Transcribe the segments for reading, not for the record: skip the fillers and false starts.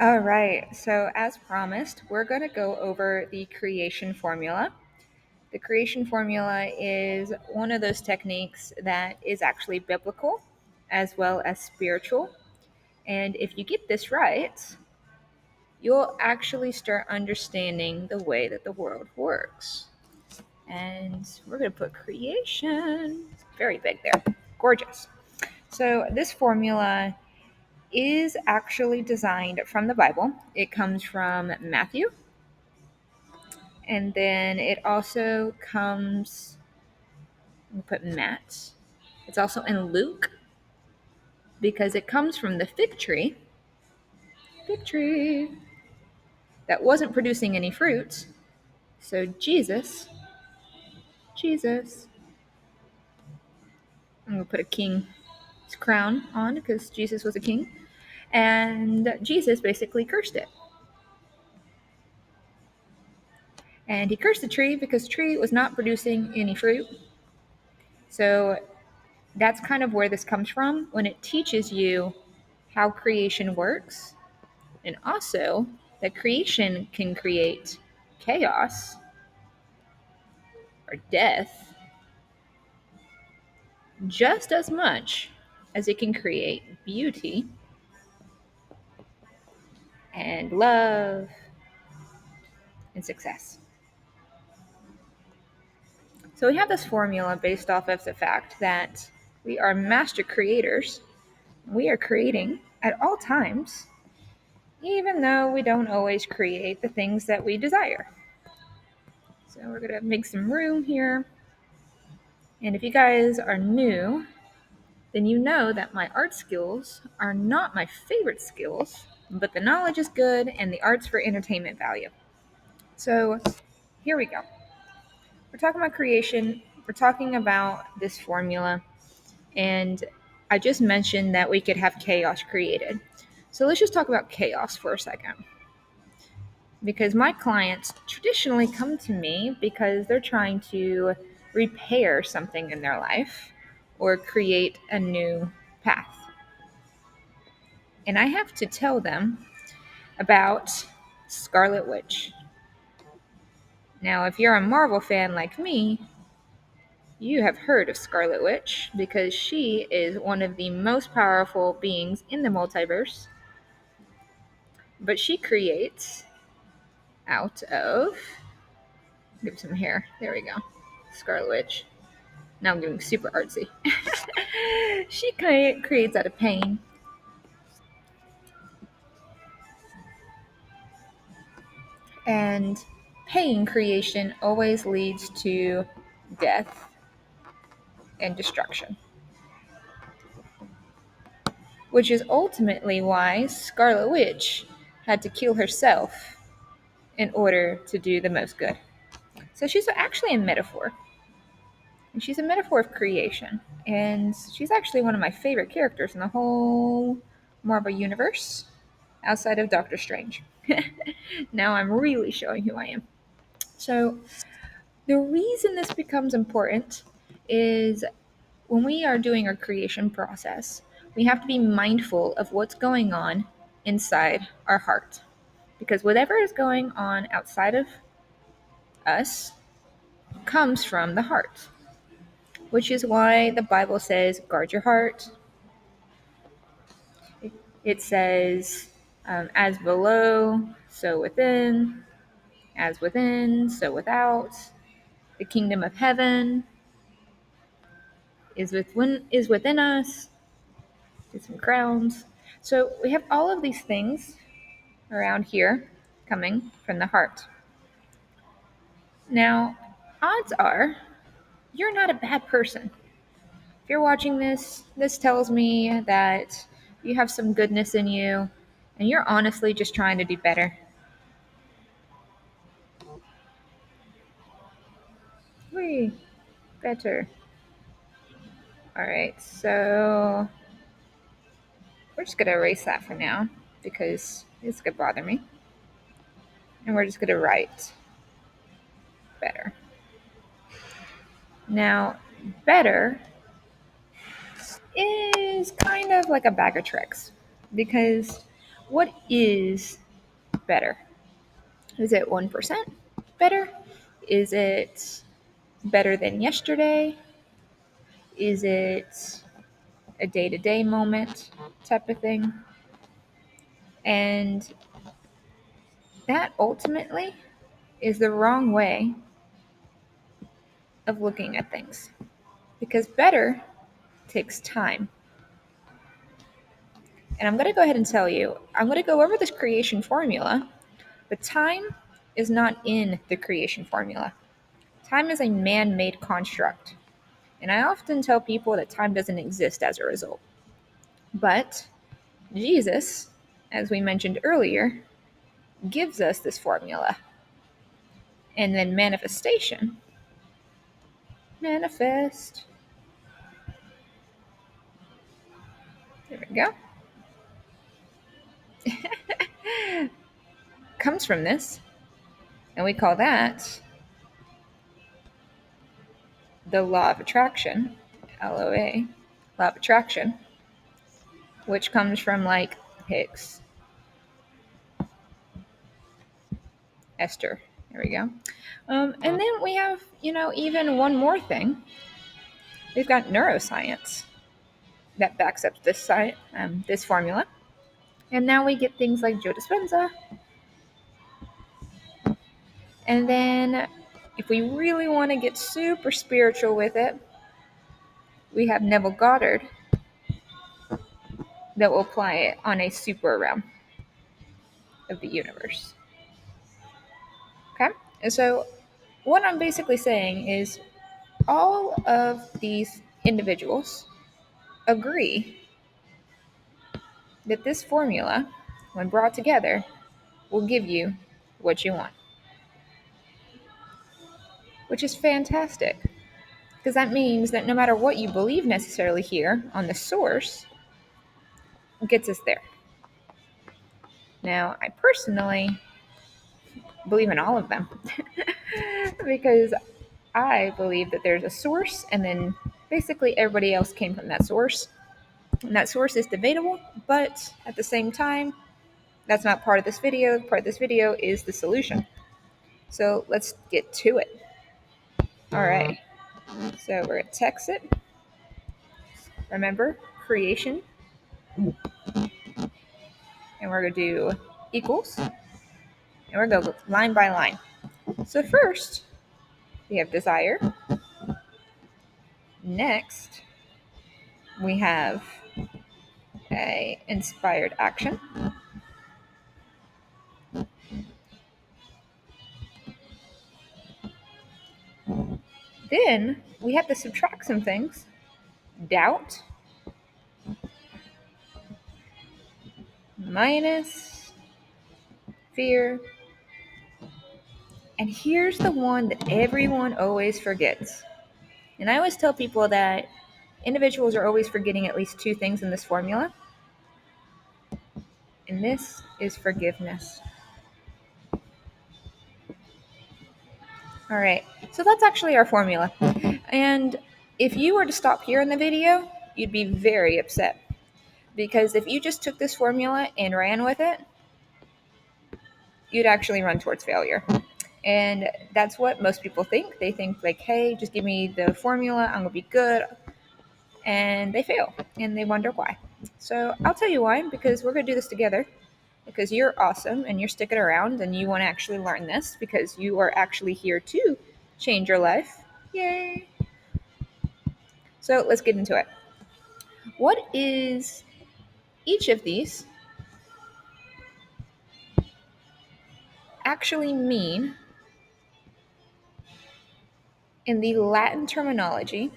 All right, so as promised, we're going to go over the creation formula. The creation formula is one of those techniques that is actually biblical as well as spiritual. And if you get this right, you'll actually start understanding the way that the world works. And we're going to put creation, very big there, gorgeous. So, this formula is actually designed from the Bible. It comes from Matthew, and then it also comes, we'll put Matt. It's also in Luke because it comes from the fig tree that wasn't producing any fruit. So Jesus, I'm going to put a king's crown on because Jesus was a king. And Jesus basically cursed it. And he cursed the tree because the tree was not producing any fruit. So that's kind of where this comes from when it teaches you how creation works, and also that creation can create chaos or death just as much as it can create beauty and love and success. So we have this formula based off of the fact that we are master creators. We are creating at all times, even though we don't always create the things that we desire. So we're going to make some room here. And if you guys are new, then you know that my art skills are not my favorite skills, but the knowledge is good and the art's for entertainment value. So here we go. We're talking about creation, we're talking about this formula, and I just mentioned that we could have chaos created. So let's just talk about chaos for a second. Because my clients traditionally come to me because they're trying to repair something in their life or create a new path. And I have to tell them about Scarlet Witch. Now, if you're a Marvel fan like me, you have heard of Scarlet Witch because she is one of the most powerful beings in the multiverse. But she creates out of, give some hair. There we go. Scarlet Witch. Now I'm getting super artsy. She creates out of pain. And pain creation always leads to death and destruction, which is ultimately why Scarlet Witch had to kill herself in order to do the most good. So she's actually a metaphor. And she's a metaphor of creation. And she's actually one of my favorite characters in the whole Marvel universe, outside of Doctor Strange. Now I'm really showing who I am. So, the reason this becomes important is when we are doing our creation process, we have to be mindful of what's going on inside our heart. Because whatever is going on outside of us comes from the heart, which is why the Bible says, guard your heart. It says, as below, so within, as within, so without. The kingdom of heaven is within us. Get some crowns. So we have all of these things around here coming from the heart. Now, odds are you're not a bad person. If you're watching this tells me that you have some goodness in you and you're honestly just trying to do better. Wee, better. All right, so we're just going to erase that for now because it's going to bother me. And we're just going to write better. Now, better is kind of like a bag of tricks because What is better? Is it 1% better? Is it better than yesterday? Is it a day to day moment type of thing? And that ultimately is the wrong way of looking at things because better takes time. And I'm going to go ahead and tell you, I'm going to go over this creation formula, but time is not in the creation formula. Time is a man made construct. And I often tell people that time doesn't exist as a result. But Jesus, as we mentioned earlier, gives us this formula. And then manifestation, manifest, there we go, comes from this. And we call that the law of attraction, LOA, law of attraction, which comes from like Hicks, Esther. There we go. And then we have, even one more thing. We've got neuroscience that backs up this formula. And now we get things like Joe Dispenza. And then if we really want to get super spiritual with it, we have Neville Goddard that will apply it on a super realm of the universe. Okay? And so what I'm basically saying is all of these individuals agree that this formula, when brought together, will give you what you want, which is fantastic because that means that no matter what you believe necessarily here on the source, gets us there. Now, I personally believe in all of them because I believe that there's a source and then basically everybody else came from that source. And that source is debatable, but at the same time, that's not part of this video. Part of this video is the solution. So let's get to it. All right. So we're going to text it. Remember, creation. And we're going to do equals. And we're going to go line by line. So first, we have desire. Next, we have a inspired action. Then we have to subtract some things. Doubt minus fear. And here's the one that everyone always forgets. And I always tell people that individuals are always forgetting at least two things in this formula. And this is forgiveness. All right, so that's actually our formula. And if you were to stop here in the video, you'd be very upset. Because if you just took this formula and ran with it, you'd actually run towards failure. And that's what most people think. They think like, hey, just give me the formula, I'm gonna be good. And they fail and they wonder why. So I'll tell you why, because we're gonna do this together. Because you're awesome and you're sticking around and you want to actually learn this because you are actually here to change your life. Yay! So let's get into it. What is each of these actually mean in the Latin terminology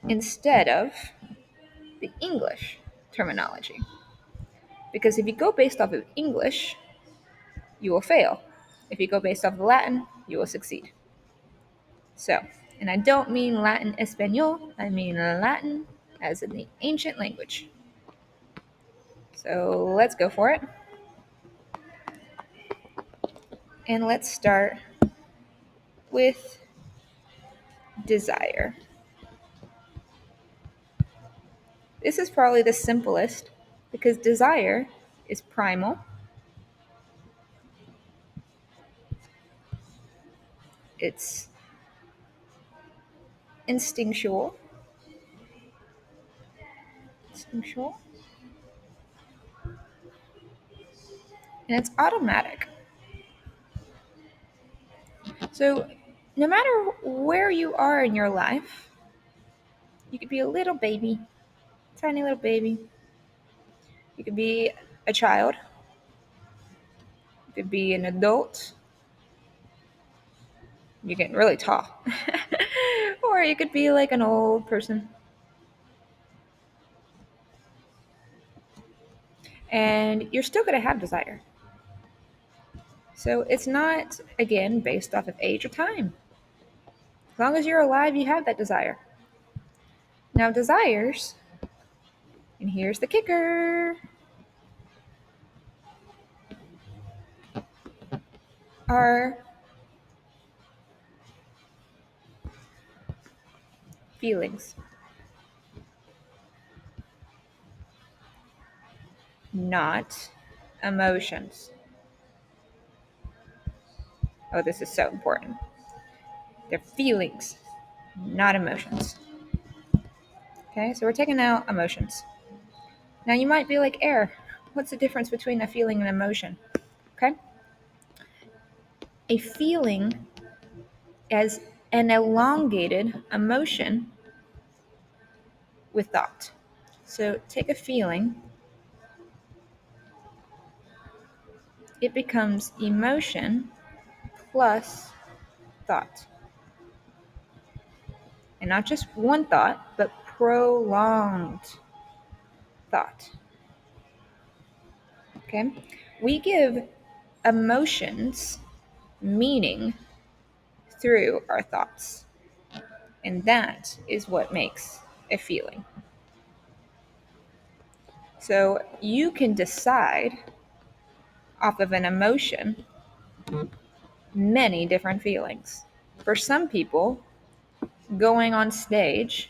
instead of the English terminology? Because if you go based off of English, you will fail. If you go based off of Latin, you will succeed. So, and I don't mean Latin Espanol, I mean Latin as in the ancient language. So let's go for it. And let's start with desire. This is probably the simplest because desire is primal, it's instinctual, instinctual, and it's automatic. So, no matter where you are in your life, you could be a little baby, tiny little baby. You could be a child. You could be an adult. You're getting really tall. Or you could be like an old person. And you're still going to have desire. So it's not, again, based off of age or time. As long as you're alive, you have that desire. Now, desires, and here's the kicker, are feelings, not emotions. Oh, this is so important. They're feelings, not emotions. Okay, so we're taking out emotions. Now, you might be like, Air, what's the difference between a feeling and emotion? Okay, a feeling is an elongated emotion with thought. So take a feeling, it becomes emotion plus thought. And not just one thought, but prolonged thought. Okay? We give emotions meaning through our thoughts. And that is what makes a feeling. So you can decide off of an emotion many different feelings. For some people, going on stage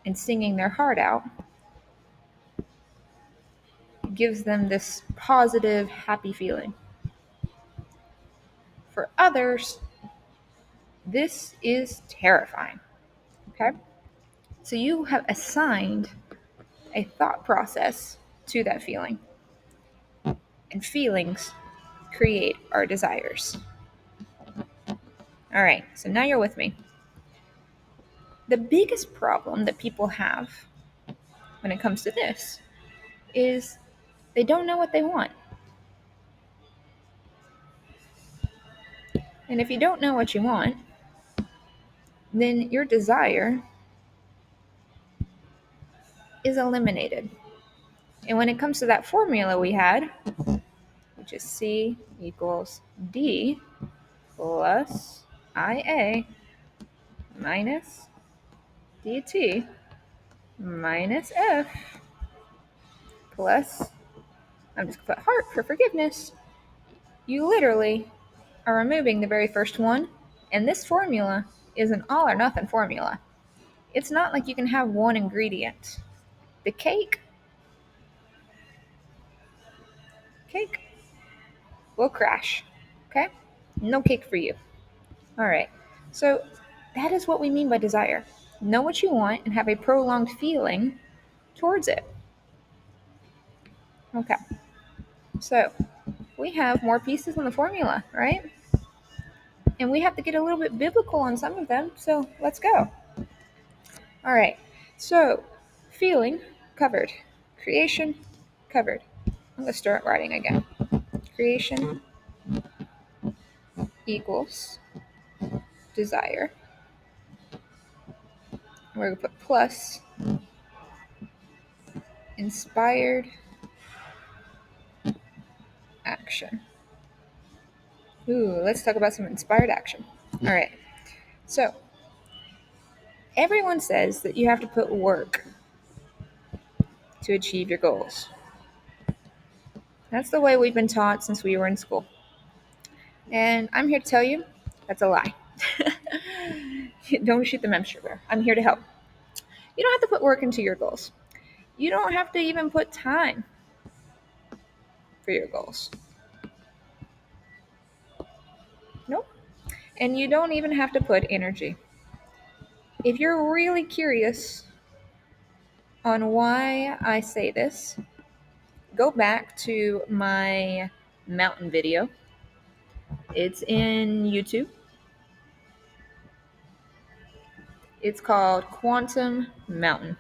and singing their heart out gives them this positive, happy feeling. For others, this is terrifying. Okay? So you have assigned a thought process to that feeling. And feelings create our desires. All right, so now you're with me. The biggest problem that people have when it comes to this is they don't know what they want. And if you don't know what you want, then your desire is eliminated. And when it comes to that formula we had, which is C equals D plus IA minus DT minus F plus, I'm just going to put heart for forgiveness, you literally are removing the very first one. And this formula is an all or nothing formula. It's not like you can have one ingredient. The cake will crash. Okay? No cake for you. All right. So that is what we mean by desire. Know what you want and have a prolonged feeling towards it. Okay. So we have more pieces in the formula, right? And we have to get a little bit biblical on some of them. So let's go. All right. So feeling covered. Creation covered. I'm going to start writing again. Creation equals desire. We're going to put plus inspired action. Ooh, let's talk about some inspired action. All right. So, everyone says that you have to put work to achieve your goals. That's the way we've been taught since we were in school. And I'm here to tell you that's a lie. Don't shoot the messenger. I'm here to help. You don't have to put work into your goals. You don't have to even put time for your goals. Nope. And you don't even have to put energy. If you're really curious on why I say this, go back to my mountain video. It's in YouTube. It's called Quantum Mountain.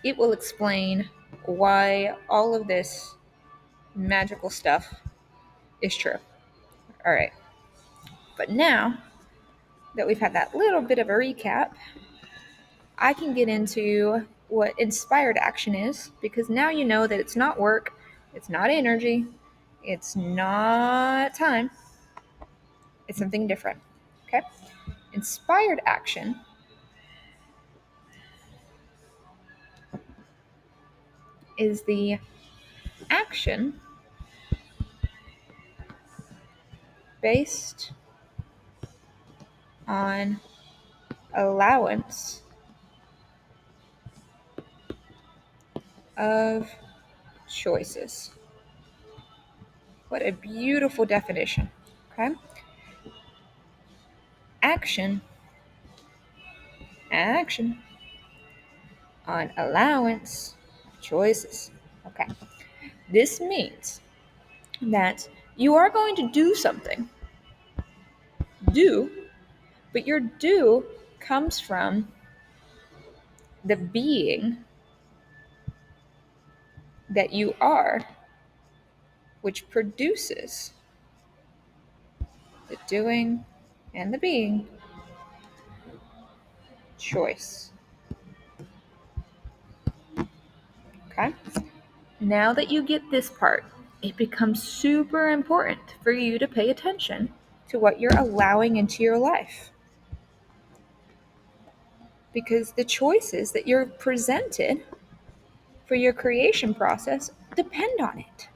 It will explain why all of this magical stuff is true. All right. But now that we've had that little bit of a recap, I can get into what inspired action is, because now you know that it's not work, it's not energy, it's not time, it's something different. Okay? Inspired action is the action based on allowance of choices. What a beautiful definition. Okay? Action, action on allowance of choices. Okay. This means that you are going to do something. Do, but your do comes from the being that you are, which produces the doing and the being choice. Okay? Now that you get this part, it becomes super important for you to pay attention to what you're allowing into your life. Because the choices that you're presented for your creation process depend on it.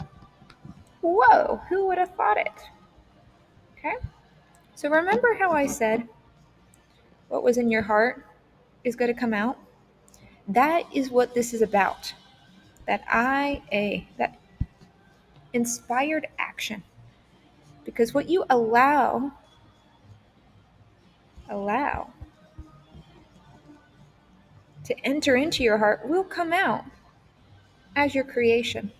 Whoa, who would have thought it? Okay? So remember how I said what was in your heart is going to come out? That is what this is about. That inspired action. Because what you allow to enter into your heart will come out as your creation.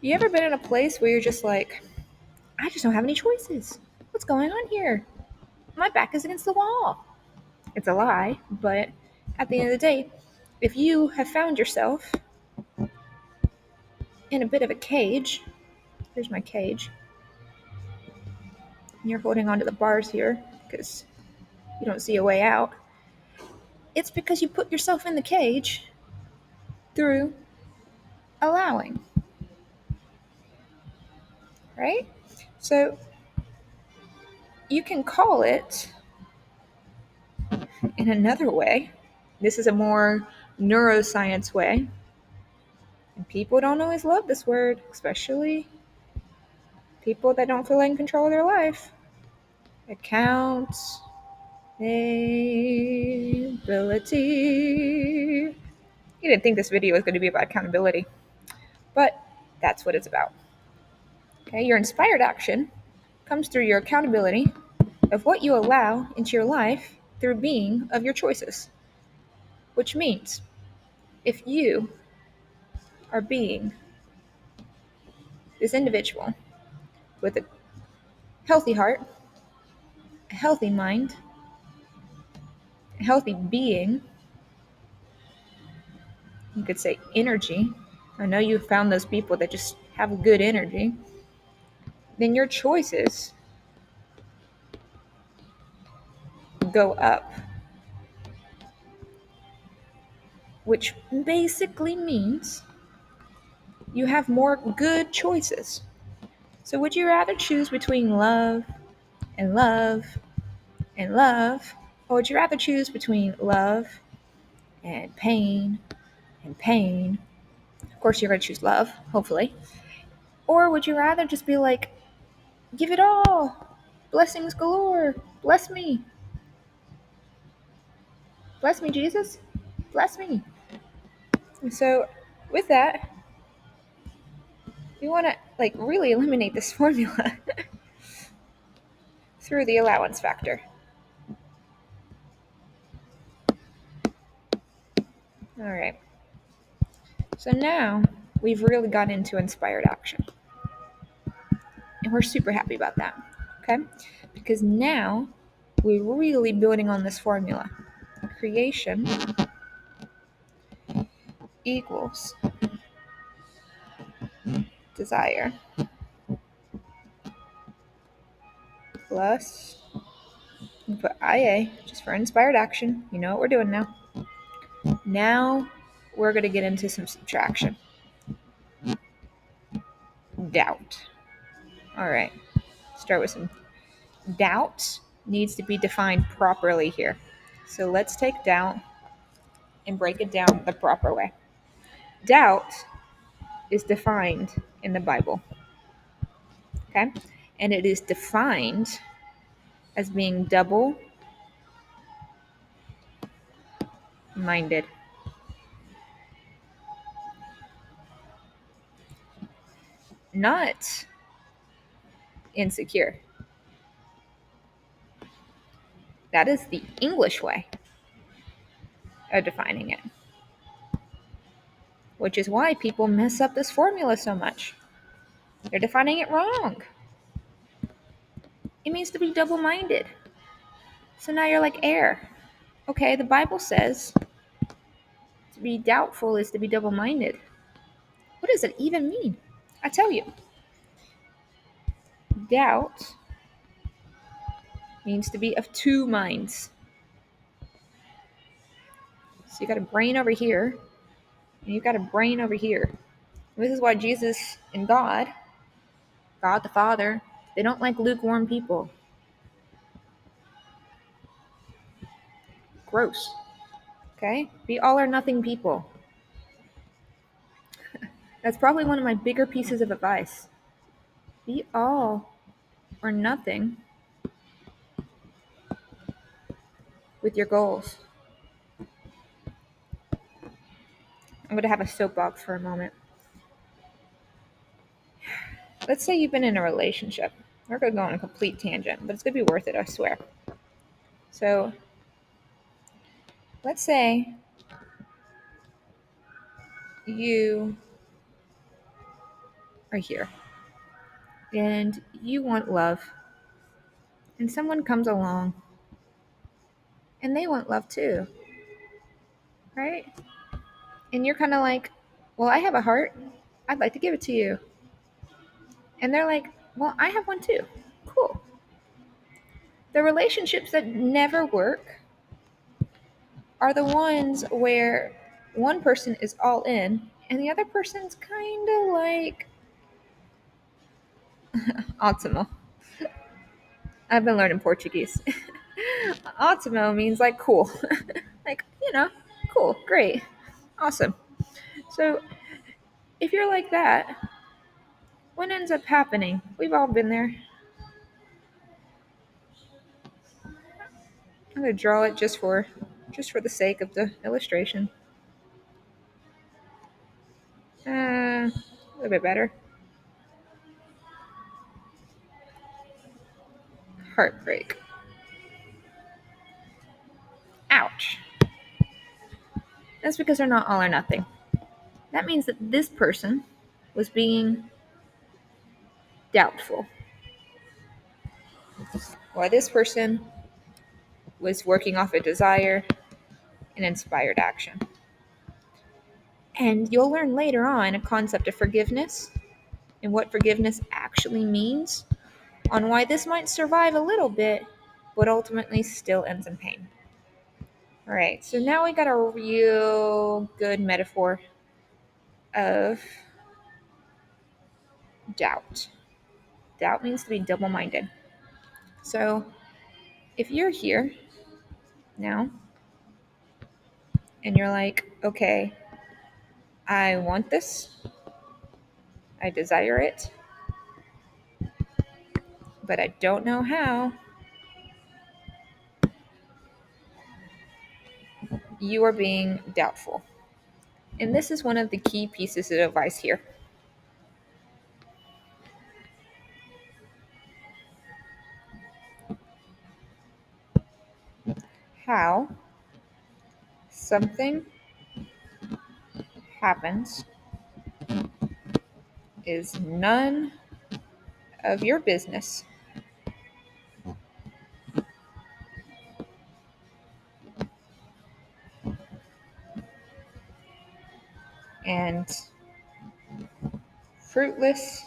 You ever been in a place where you're just like, I just don't have any choices? What's going on here? My back is against the wall. It's a lie, but at the end of the day, if you have found yourself in a bit of a cage, here's my cage, and you're holding onto the bars here because you don't see a way out, it's because you put yourself in the cage through allowing, right? So you can call it in another way. This is a more neuroscience way. And people don't always love this word, especially people that don't feel like in control of their life. Accountability. You didn't think this video was going to be about accountability, but that's what it's about. Okay, your inspired action comes through your accountability of what you allow into your life through being of your choices. Which means if you are being this individual with a healthy heart, a healthy mind, a healthy being, you could say energy. I know you've found those people that just have good energy. Then your choices go up, which basically means you have more good choices. So, would you rather choose between love and love and love, or would you rather choose between love and pain and pain? Of course, you're going to choose love, hopefully. Or would you rather just be like, give it all, blessings galore, bless me? Bless me, Jesus. Bless me. And so, with that, we want to like really eliminate this formula through the allowance factor. All right. So now we've really got into inspired action. And we're super happy about that. Okay? Because now we're really building on this formula. Creation equals desire plus we put IA just for inspired action. You know what we're doing now. Now we're going to get into some subtraction. Doubt. All right. Start with some doubt needs to be defined properly here. So let's take doubt and break it down the proper way. Doubt is defined in the Bible. Okay? And it is defined as being double minded. Not insecure. That is the English way of defining it, which is why people mess up this formula so much. They're defining it wrong. It means to be double minded. So now you're like air. Okay, the Bible says to be doubtful is to be double minded. What does it even mean? I tell you, doubt means to be of two minds. So you got a brain over here, and you got a brain over here. This is why Jesus and God the Father, they don't like lukewarm people. Gross. Okay? Be all or nothing people. That's probably one of my bigger pieces of advice. Be all or nothing with your goals. I'm going to have a soapbox for a moment. Let's say you've been in a relationship. We're going to go on a complete tangent, but it's going to be worth it, I swear. So, let's say you are here and you want love, and someone comes along and they want love too, right? And you're kind of like, well, I have a heart. I'd like to give it to you. And they're like, well, I have one too. Cool. The relationships that never work are the ones where one person is all in and the other person's kind of like ótimo. I've been learning Portuguese. Ótimo means like cool. Like, cool, great, awesome. So if you're like that, what ends up happening? We've all been there. I'm gonna draw it just for the sake of the illustration. A little bit better. Heartbreak. Ouch. That's because they're not all or nothing. That means that this person was being doubtful, while this person was working off a desire and inspired action. And you'll learn later on a concept of forgiveness and what forgiveness actually means, on why this might survive a little bit, but ultimately still ends in pain. All right, so now we got a real good metaphor of doubt. Doubt means to be double minded. So if you're here now and you're like, okay, I want this, I desire it, but I don't know how. you are being doubtful. And this is one of the key pieces of advice here. How something happens is none of your business. And fruitless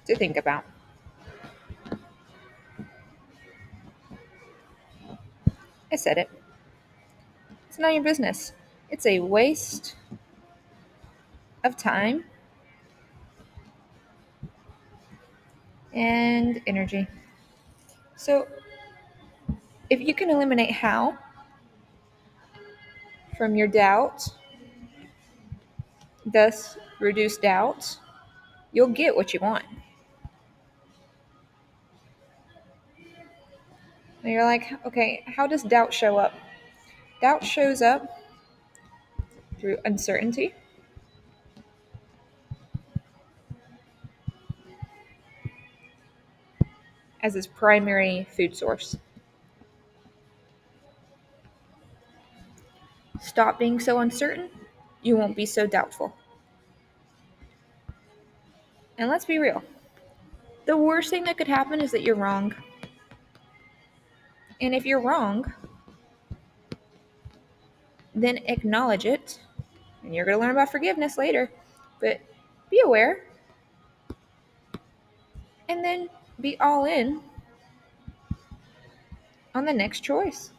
to think about. I said it. It's not your business. It's a waste of time and energy. So, if you can eliminate how from your doubt, thus reduce doubt, you'll get what you want. And you're like, okay, how does doubt show up? Doubt shows up through uncertainty, as its primary food source. Stop being so uncertain, you won't be so doubtful. And let's be real, the worst thing that could happen is that you're wrong. And if you're wrong, then acknowledge it. And you're going to learn about forgiveness later. But be aware and then be all in on the next choice.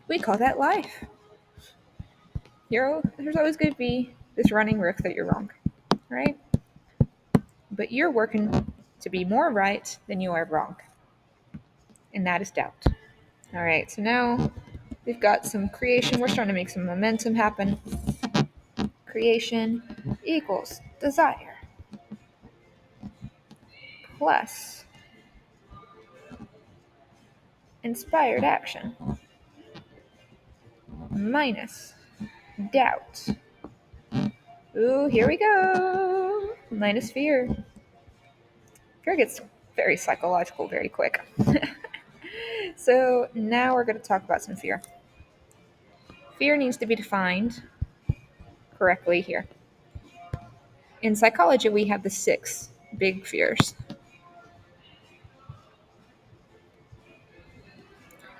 We call that life. There's always going to be this running risk that you're wrong, right? But you're working to be more right than you are wrong. And that is doubt. All right, so now we've got some creation. We're starting to make some momentum happen. Creation equals desire plus inspired action minus doubt. Ooh, here we go. Minus fear. Fear gets very psychological very quick. So now we're going to talk about some fear. Fear needs to be defined correctly here. In psychology, we have the 6 big fears.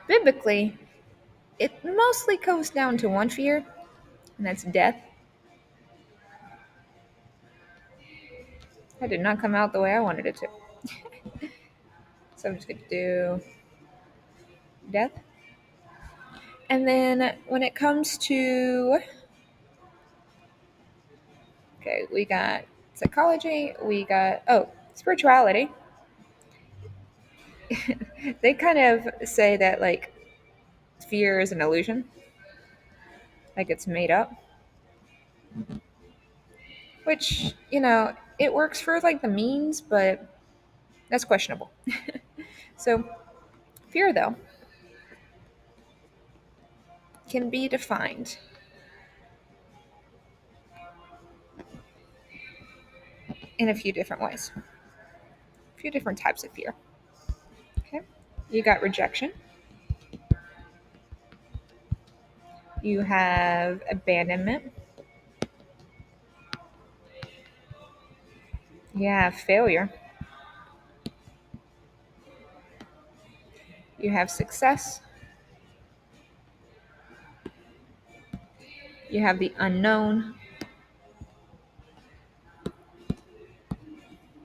Biblically, it mostly comes down to one fear, and that's death. That did not come out the way I wanted it to. So I'm just going to do death. And then when it comes to, okay, we got psychology, we got, spirituality. They kind of say that, like, fear is an illusion, like it's made up, which, it works for, like, the means, but that's questionable. So, fear, though, can be defined in a few different ways, a few different types of fear. Okay, you got rejection, you have abandonment, you have failure, you have success, you have the unknown,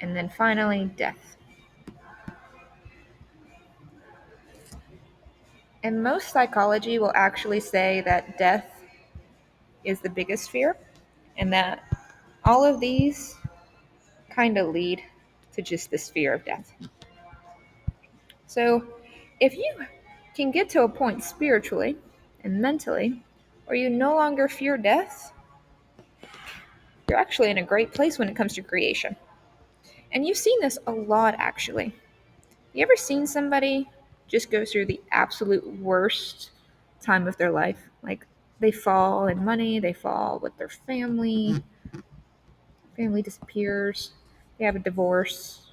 and then finally death. And most psychology will actually say that death is the biggest fear, and that all of these kind of lead to just this fear of death. So, if you can get to a point spiritually and mentally where you no longer fear death, you're actually in a great place when it comes to creation. And you've seen this a lot, actually. You ever seen somebody just go through the absolute worst time of their life? Like they fall in money, they fall with their family disappears, they have a divorce,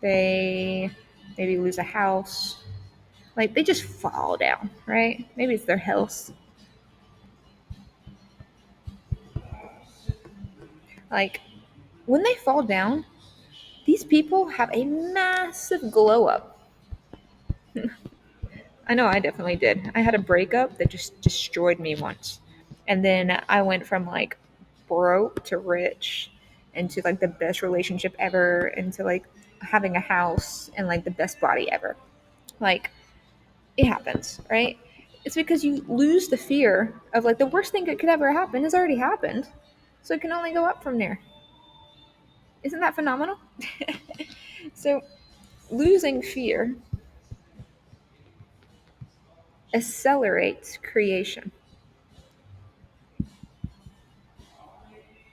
they maybe lose a house. Like they just fall down, right? Maybe it's their health. Like when they fall down, these people have a massive glow up. I know I definitely did. I had a breakup that just destroyed me once. And then I went from like broke to rich into like the best relationship ever into like having a house and like the best body ever. Like it happens, right? It's because you lose the fear of like the worst thing that could ever happen has already happened. So it can only go up from there. Isn't that phenomenal? So losing fear accelerates creation.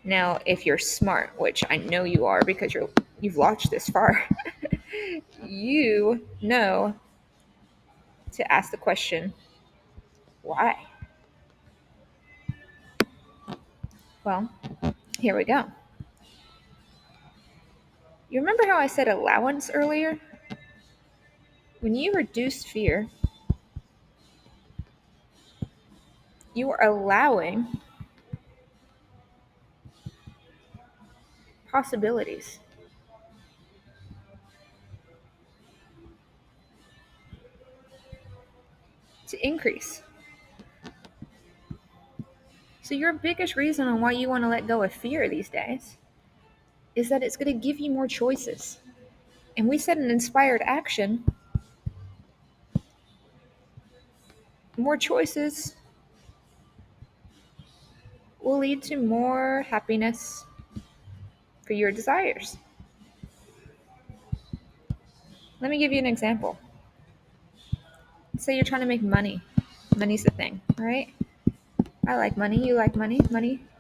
Now, if you're smart, which I know you are because you've watched this far, you know to ask the question, why? Well, here we go. You remember how I said allowance earlier? When you reduce fear, you are allowing possibilities to increase. So, your biggest reason on why you want to let go of fear these days is that it's going to give you more choices. And we said an inspired action, more choices will lead to more happiness for your desires. Let me give you an example. Say you're trying to make money. Money's the thing, right? I like money, you like money,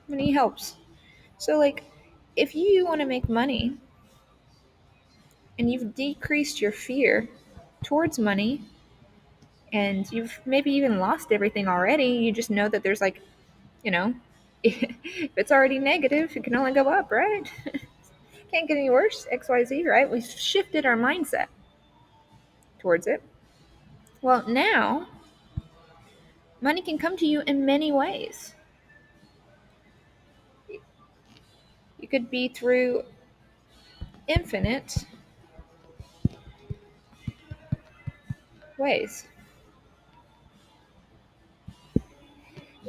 money helps. So like if you want to make money and you've decreased your fear towards money and you've maybe even lost everything already, you just know that there's like, you know, if it's already negative, it can only go up, right? Can't get any worse, XYZ, right? We've shifted our mindset towards it. Well, now money can come to you in many ways. It could be through infinite ways.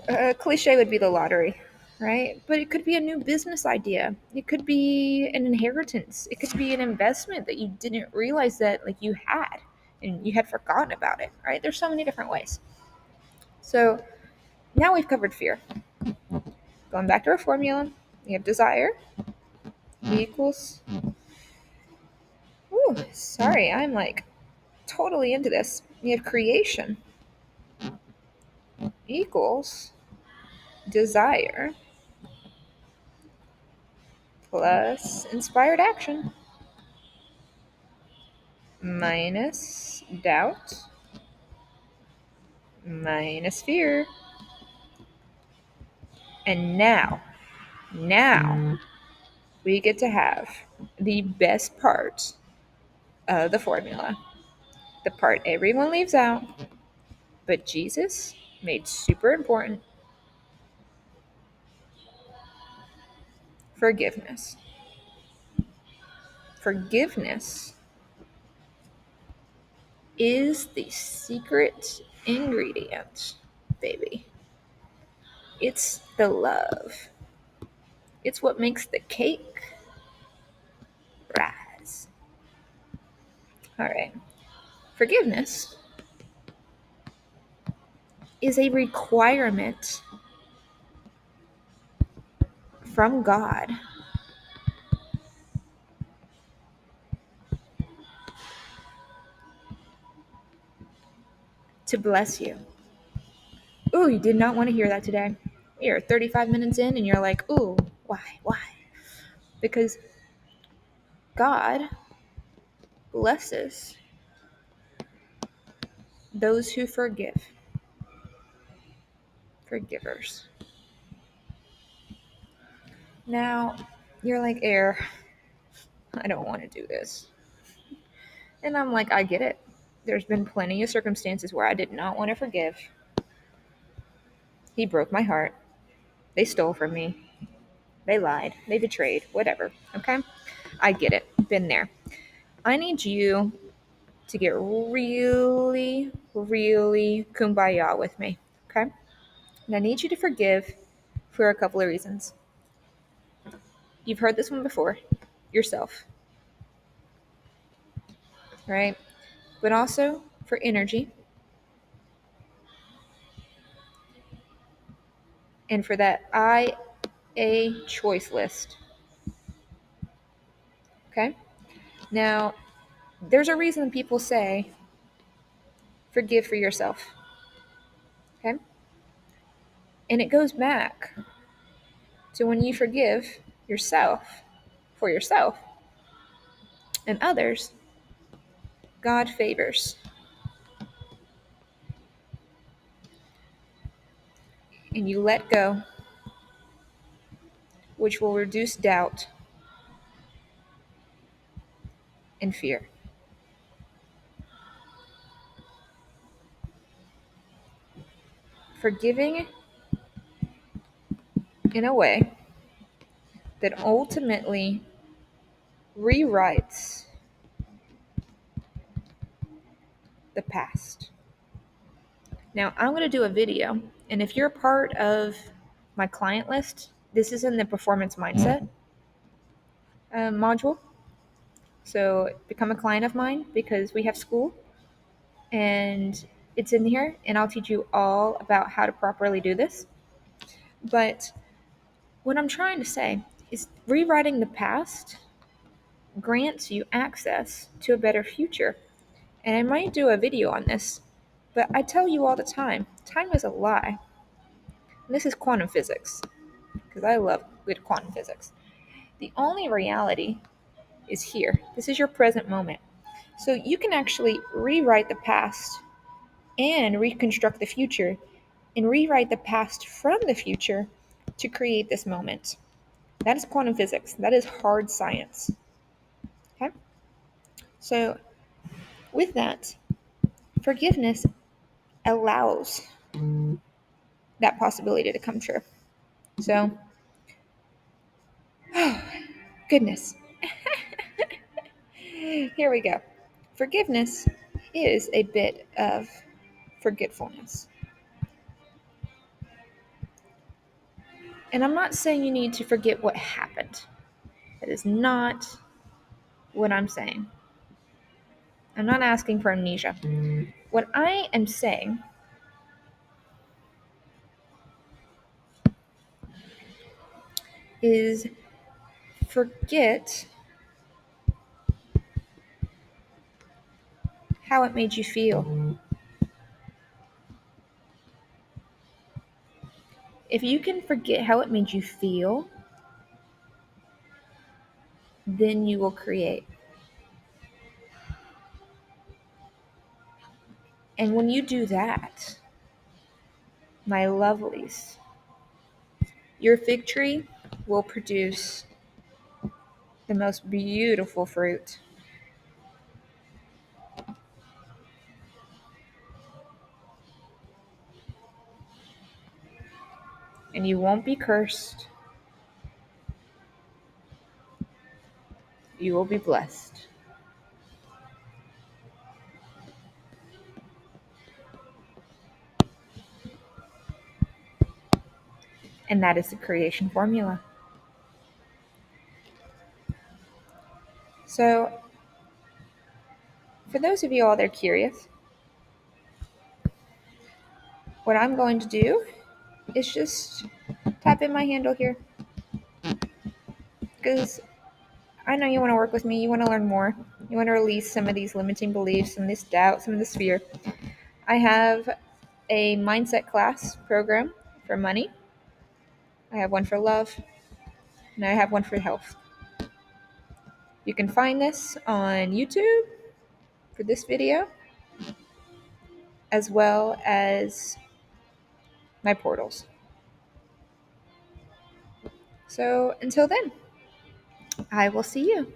A cliche would be the lottery, right? But it could be a new business idea. It could be an inheritance. It could be an investment that you didn't realize that like you had and you had forgotten about it, right? There's so many different ways. So now we've covered fear. Going back to our formula, we have desire equals. Ooh, sorry, I'm like totally into this. We have creation equals desire plus inspired action minus doubt minus fear. And now we get to have the best part of the formula. The part everyone leaves out, but Jesus made super important: forgiveness. Forgiveness is the secret ingredient, baby. It's the love. It's what makes the cake rise. All right. Forgiveness is a requirement from God to bless you. Ooh, you did not want to hear that today. You're 35 minutes in and you're like, ooh, why? Why? Because God blesses those who forgive, forgivers. Now, you're like, Air, I don't want to do this. And I'm like, I get it. There's been plenty of circumstances where I did not want to forgive. He broke my heart. They stole from me. They lied. They betrayed. Whatever. Okay? I get it. Been there. I need you to get really, really kumbaya with me. Okay? And I need you to forgive for a couple of reasons. You've heard this one before yourself, right? But also for energy and for that IA choice list. Okay? Now, there's a reason people say forgive for yourself. Okay? And it goes back to when you forgive yourself for yourself and others, God favors. And you let go, which will reduce doubt and fear. Forgiving in a way that ultimately rewrites the past. Now, I'm going to do a video, and if you're part of my client list, this is in the performance mindset module. So, become a client of mine because we have school and it's in here, and I'll teach you all about how to properly do this. But what I'm trying to say is rewriting the past grants you access to a better future. And I might do a video on this, but I tell you all the time is a lie. And this is quantum physics, because I love good quantum physics. The only reality is here. This is your present moment. So you can actually rewrite the past and reconstruct the future and rewrite the past from the future to create this moment. That is quantum physics. That is hard science. Okay? So, with that, forgiveness allows that possibility to come true. So, goodness. Here we go. Forgiveness is a bit of forgetfulness. And I'm not saying you need to forget what happened. That is not what I'm saying. I'm not asking for amnesia. What I am saying is forget how it made you feel. If you can forget how it made you feel, then you will create. And when you do that, my lovelies, your fig tree will produce the most beautiful fruit. And you won't be cursed. You will be blessed. And that is the creation formula. So, for those of you all that are curious, what I'm going to do is just type in my handle here. Because I know you want to work with me, you want to learn more, you want to release some of these limiting beliefs, some of this doubt, some of this fear. I have a mindset class program for money. I have one for love, and I have one for health. You can find this on YouTube, for this video, as well as my portals. So until then, I will see you.